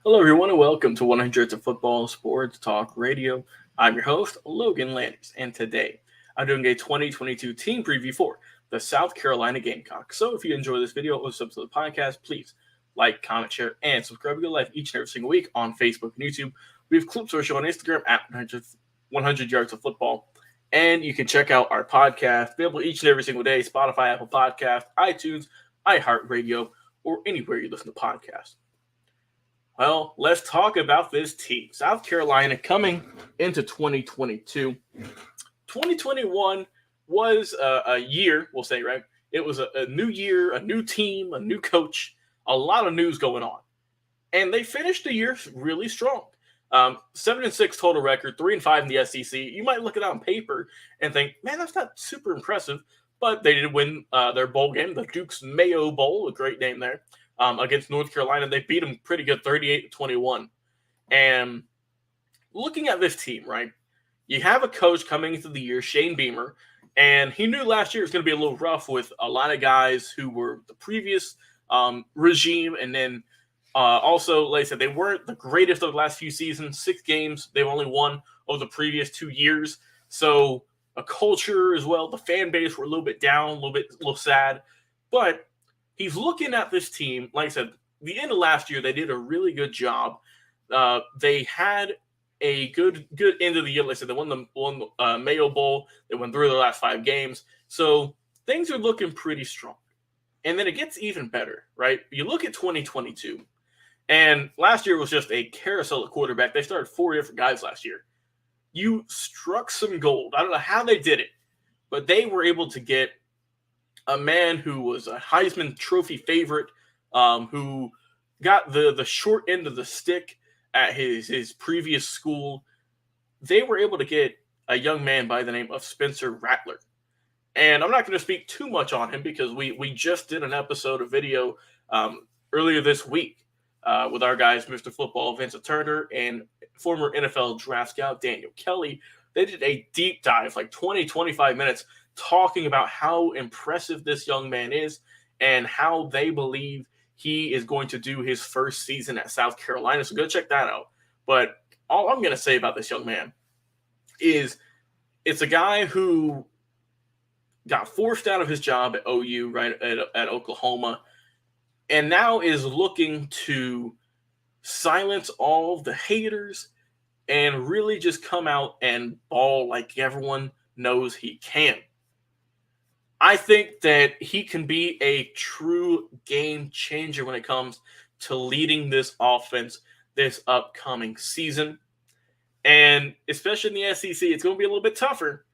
Hello, everyone, and welcome to 100 of Football Sports Talk Radio. I'm your host, Logan Landers, and today I'm doing a 2022 team preview for the South Carolina Gamecocks. So if you enjoy this video or subscribe to the podcast, please like, comment, share, and subscribe. We go live each and every single week on Facebook and YouTube. We have clips of our show on Instagram at 100 Yards of Football. And you can check out our podcast, available each and every single day, Spotify, Apple Podcast, iTunes, iHeartRadio, or anywhere you listen to podcasts. Well, let's talk about this team. South Carolina coming into 2022. 2021 was a year, we'll say, right? It was a new year, a new team, a new coach, a lot of news going on. And they finished the year really strong. 7-6 total record, 3-5 in the SEC. You might look at it on paper and think, man, that's not super impressive. But they did win their bowl game, the Duke's Mayo Bowl, a great name there. Against North Carolina. They beat them pretty good, 38-21. And looking at this team, right, you have a coach coming into the year, Shane Beamer, and he knew last year was going to be a little rough with a lot of guys who were the previous regime. And then also, like I said, they weren't the greatest of the last few seasons. 6 games, they've only won over the previous 2 years. So a culture as well, the fan base were a little bit down, a little sad. But he's looking at this team. Like I said, the end of last year, they did a really good job. They had a good end of the year. Like I said, they won the Mayo Bowl. They won 3 of their last 5 games. So things are looking pretty strong. And then it gets even better, right? You look at 2022, and last year was just a carousel of quarterback. They started 4 different guys last year. You struck some gold. I don't know how they did it, but they were able to get a man who was a Heisman Trophy favorite, who got the short end of the stick at his previous school. They were able to get a young man by the name of Spencer Rattler. And I'm not going to speak too much on him because we just did an episode of video earlier this week with our guys, Mr. Football, Vincent Turner, and former NFL draft scout Daniel Kelly. They did a deep dive, like 20, 25 minutes, talking about how impressive this young man is and how they believe he is going to do his first season at South Carolina. So go check that out. But all I'm going to say about this young man is it's a guy who got forced out of his job at OU, right, at Oklahoma, and now is looking to silence all of the haters and really just come out and ball like everyone knows he can. I think that he can be a true game changer when it comes to leading this offense this upcoming season. And especially in the SEC, it's going to be a little bit tougher.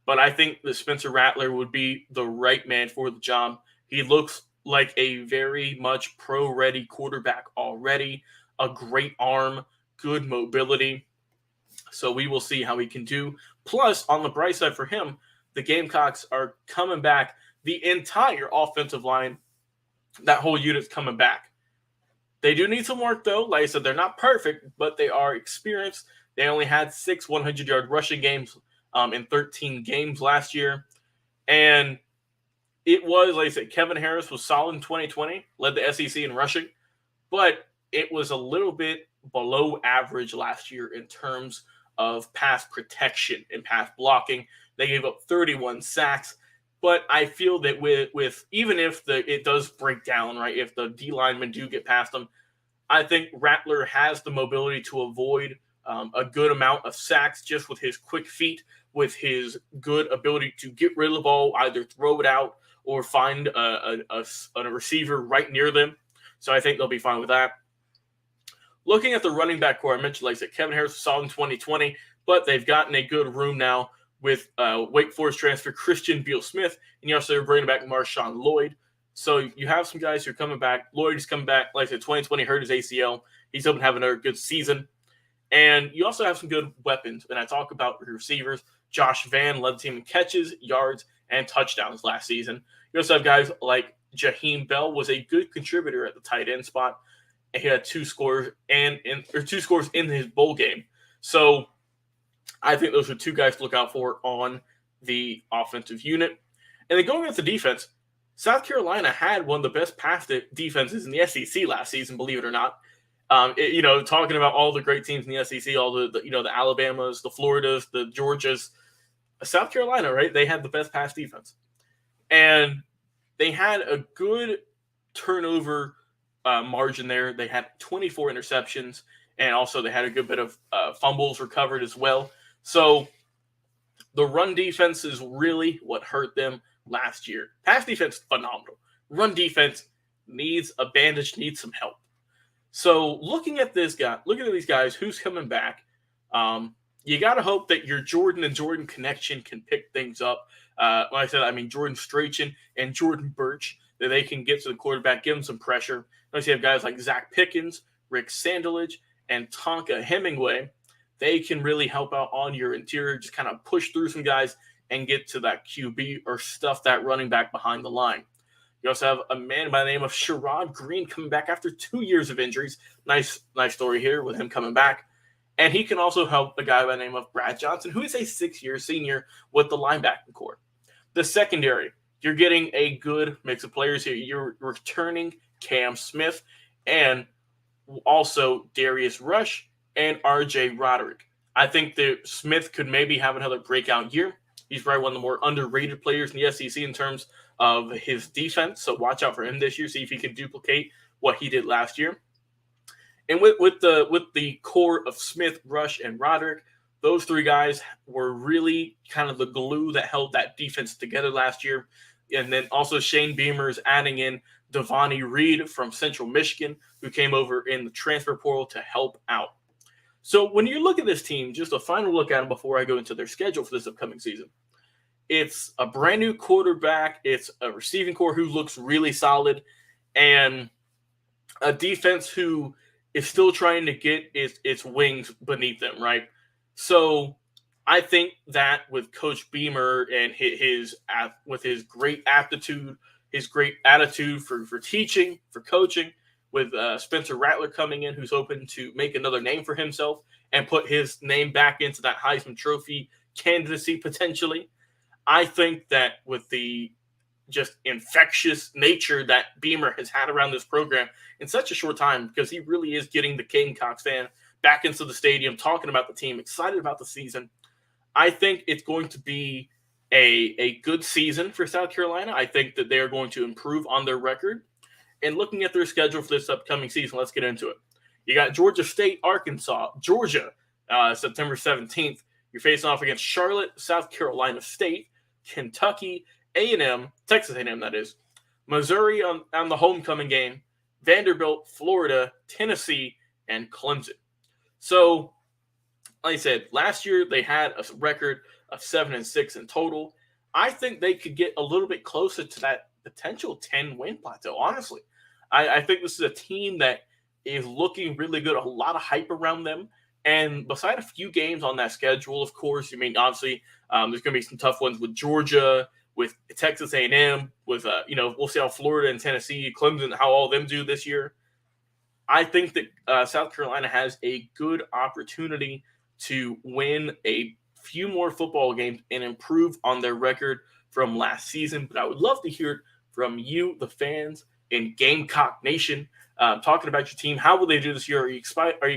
But I think that Spencer Rattler would be the right man for the job. He looks like a very much pro-ready quarterback already. A great arm, good mobility. So we will see how he can do. Plus, on the bright side for him, the Gamecocks are coming back. The entire offensive line, that whole unit's coming back. They do need some work, though. Like I said, they're not perfect, but they are experienced. They only had 6 100-yard rushing games in 13 games last year. And it was, like I said, Kevin Harris was solid in 2020, led the SEC in rushing. But it was a little bit below average last year in terms of pass protection and pass blocking. They gave up 31 sacks, but I feel that with even if it does break down, right, if the D linemen do get past them, I think Rattler has the mobility to avoid a good amount of sacks just with his quick feet, with his good ability to get rid of the ball, either throw it out or find a receiver right near them. So I think they'll be fine with that. Looking at the running back core, I mentioned, like I said, Kevin Harris was solid in 2020, but they've gotten a good room now with Wake Forest transfer Christian Beal-Smith, and you also bringing back Marshawn Lloyd. So you have some guys who are coming back. Lloyd is coming back. Like I said, 2020 hurt his ACL. He's hoping to have another good season. And you also have some good weapons. And I talk about receivers. Josh Vann led the team in catches, yards, and touchdowns last season. You also have guys like Jaheim Bell was a good contributor at the tight end spot. And he had 2 scores in his bowl game. So I think those are 2 guys to look out for on the offensive unit. And then going into defense, South Carolina had one of the best pass defenses in the SEC last season, believe it or not. Talking about all the great teams in the SEC, all the Alabamas, the Floridas, the Georgias, South Carolina, right? They had the best pass defense, and they had a good turnover margin there. They had 24 interceptions, and also they had a good bit of fumbles recovered as well. So the run defense is really what hurt them last year. Pass defense, phenomenal. Run defense needs a bandage, needs some help. So looking at these guys, who's coming back? You got to hope that your Jordan and Jordan connection can pick things up. Like I said, I mean Jordan Strachan and Jordan Birch, that they can get to the quarterback, give them some pressure. Unless you have guys like Zach Pickens, Rick Sandalage, and Tonka Hemingway, they can really help out on your interior, just kind of push through some guys and get to that QB or stuff that running back behind the line. You also have a man by the name of Sherrod Green coming back after 2 years of injuries. Nice story here with him coming back. And he can also help a guy by the name of Brad Johnson, who is a 6-year senior with the linebacking core. The secondary, you're getting a good mix of players here. You're returning Cam Smith and also Darius Rush and RJ Roderick. I think that Smith could maybe have another breakout year. He's probably one of the more underrated players in the SEC in terms of his defense. So watch out for him this year. See if he can duplicate what he did last year. And with the core of Smith, Rush, and Roderick, those three guys were really kind of the glue that held that defense together last year. And then also Shane Beamer is adding in Devontae Reed from Central Michigan, who came over in the transfer portal to help out. So when you look at this team, just a final look at them before I go into their schedule for this upcoming season. It's a brand new quarterback. It's a receiving core who looks really solid, and a defense who is still trying to get its wings beneath them, right? So I think that with Coach Beamer and his great aptitude, his great attitude for teaching, for coaching, with Spencer Rattler coming in, who's hoping to make another name for himself and put his name back into that Heisman Trophy candidacy potentially. I think that with the just infectious nature that Beamer has had around this program in such a short time, because he really is getting the Gamecocks fan back into the stadium, talking about the team, excited about the season. I think it's going to be a good season for South Carolina. I think that they're going to improve on their record. And looking at their schedule for this upcoming season, let's get into it. You got Georgia State, Arkansas, Georgia, September 17th. You're facing off against Charlotte, South Carolina State, Kentucky, A&M, Texas A&M that is, Missouri on the homecoming game, Vanderbilt, Florida, Tennessee, and Clemson. So, like I said, last year they had a record of 7-6 in total. I think they could get a little bit closer to that potential 10-win plateau, honestly. I think this is a team that is looking really good, a lot of hype around them. And beside a few games on that schedule, of course, I mean, obviously, there's going to be some tough ones with Georgia, with Texas A&M, with, we'll see how Florida and Tennessee, Clemson, how all of them do this year. I think that South Carolina has a good opportunity to win a few more football games and improve on their record from last season. But I would love to hear it from you, the fans in Gamecock Nation, talking about your team. How will they do this year? Are you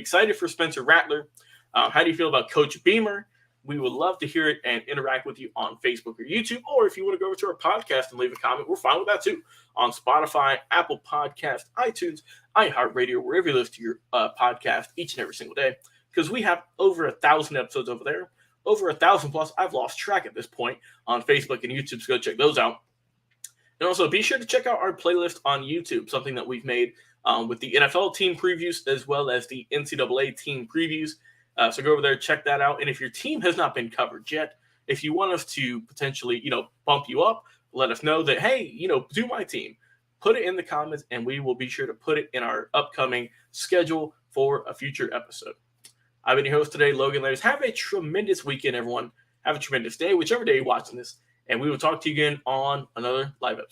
excited for Spencer Rattler? How do you feel about Coach Beamer? We would love to hear it and interact with you on Facebook or YouTube. Or if you want to go over to our podcast and leave a comment, we're fine with that too. On Spotify, Apple Podcast, iTunes, iHeartRadio, wherever you listen to your podcast each and every single day. Because we have over 1,000 episodes over there. Over 1,000 plus. I've lost track at this point on Facebook and YouTube, so go check those out. And also be sure to check out our playlist on YouTube, something that we've made with the NFL team previews as well as the NCAA team previews. So go over there, check that out. And if your team has not been covered yet, if you want us to potentially, bump you up, let us know that, hey, do my team. Put it in the comments, and we will be sure to put it in our upcoming schedule for a future episode. I've been your host today, Logan Landers. Have a tremendous weekend, everyone. Have a tremendous day, whichever day you're watching this. And we will talk to you again on another live episode.